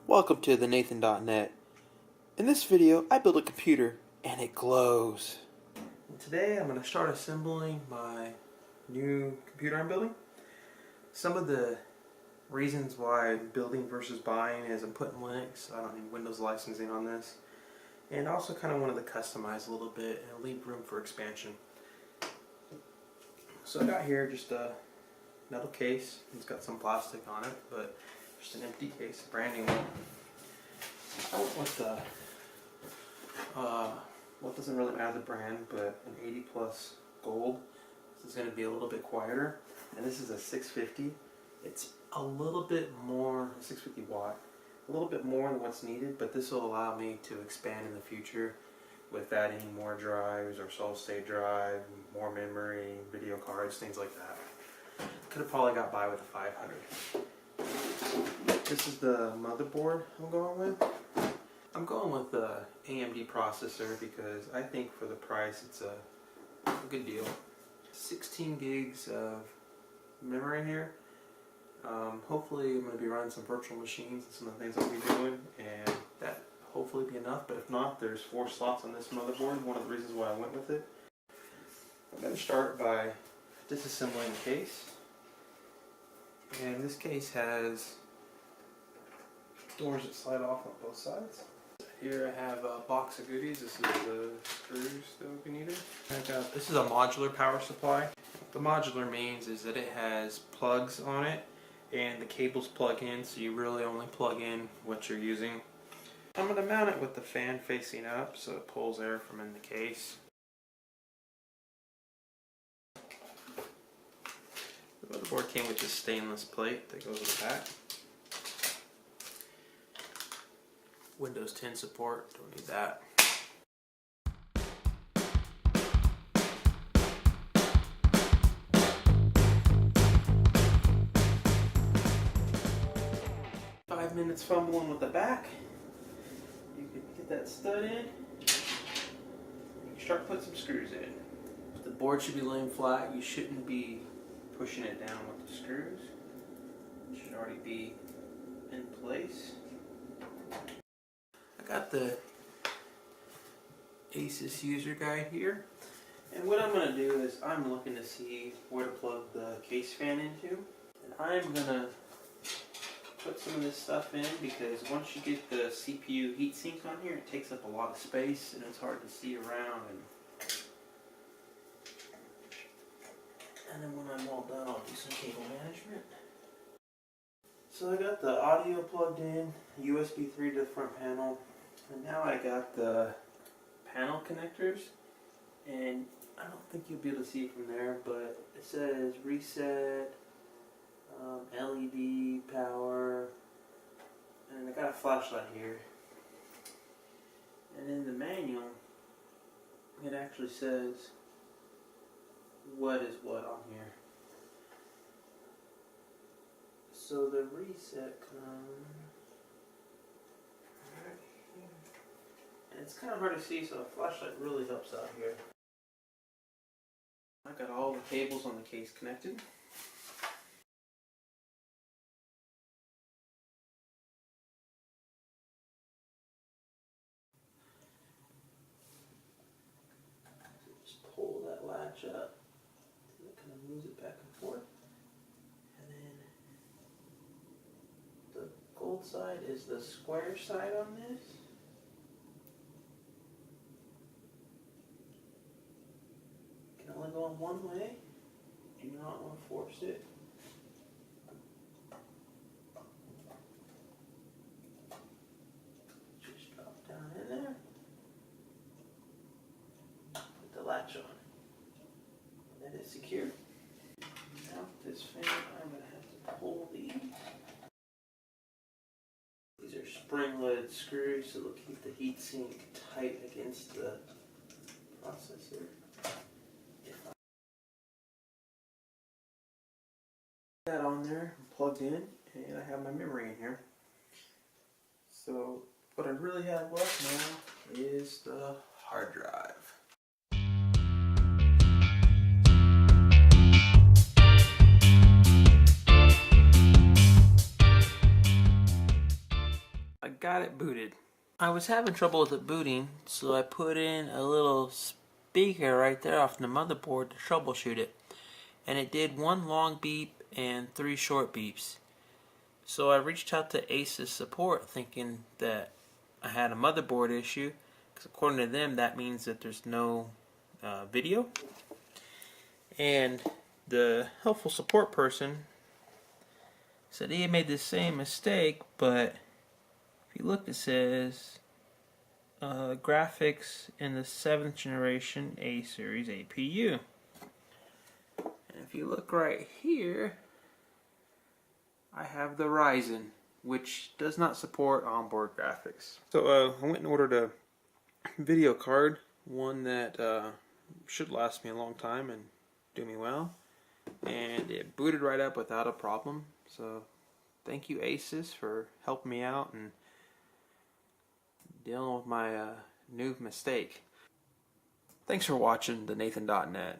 Welcome to thenathan.net. In this video, I built a computer and it glows. And today I'm going to start assembling my new computer I'm building. Some of the reasons why I'm building versus buying is I'm putting Linux, I don't need Windows licensing on this. And I also kind of wanted to customize a little bit and leave room for expansion. So I got here just a metal case. It's got some plastic on it, but just an empty case, a brand new one. I went with the, well, it doesn't really matter the brand, but an 80 plus gold. This is going to be a little bit quieter. And this is a 650. It's a little bit more, 650 watt, a little bit more than what's needed, but this will allow me to expand in the future with adding more drives or solid state drive, more memory, video cards, things like that. Could have probably got by with a 500. This is the motherboard I'm going with. I'm going with the AMD processor because I think for the price it's a good deal. 16 gigs of memory here. Hopefully I'm going to be running some virtual machines and some of the things I'll be doing, and that hopefully be enough, but if not, there's 4 slots on this motherboard, one of the reasons why I went with it. I'm going to start by disassembling the case. And this case has doors that slide off on both sides. Here I have a box of goodies. This is the screws that will be needed. This is a modular power supply. What the modular means is that it has plugs on it and the cables plug in, so you really only plug in what you're using. I'm going to mount it with the fan facing up so it pulls air from in the case. The motherboard came with this stainless plate that goes in the back. Windows 10 support, don't need that. Five minutes fumbling with the back. You can get that stud in. You can start putting some screws in. The board should be laying flat. You shouldn't be pushing it down with the screws. It should already be in place. I got the ASUS user guide here, and what I'm going to do is I'm looking to see where to plug the case fan into, and I'm going to put some of this stuff in because once you get the CPU heatsink on here, it takes up a lot of space and it's hard to see around. And then when I'm all done, I'll do some cable management. So I got the audio plugged in, USB 3 to the front panel, and now I got the panel connectors, and I don't think you'll be able to see it from there, but it says reset, LED power, and I got a flashlight here. And in the manual, it actually says what is what on here. So the reset comes right here. And it's kind of hard to see, so a flashlight really helps out here. I got all the cables on the case connected. So just pull that latch up. It kind of moves it back and forth. And then the gold side is the square side on this. Can only go in one way. Do not want to force it. Just drop down in there. Put the latch on. That is secure. Now this fan, I'm going to have to pull these. These are spring-loaded screws, so they'll keep the heatsink tight against the processor. That on there, plugged in, and I have my memory in here. So what I really have left now is the hard drive. I got it booted. I was having trouble with it booting, so I put in a little speaker right there off the motherboard to troubleshoot it. And it did 1 long beep and 3 short beeps. So I reached out to ASUS support thinking that I had a motherboard issue, because according to them that means that there's no video. And the helpful support person said he had made the same mistake, but if you look, it says graphics in the 7th generation A series APU. And if you look right here, I have the RYZEN, which does not support onboard graphics. So I went and ordered a video card, one that should last me a long time and do me well. And it booted right up without a problem. So thank you, ASUS, for helping me out and dealing with my new mistake. Thanks for watching the Nathan.net.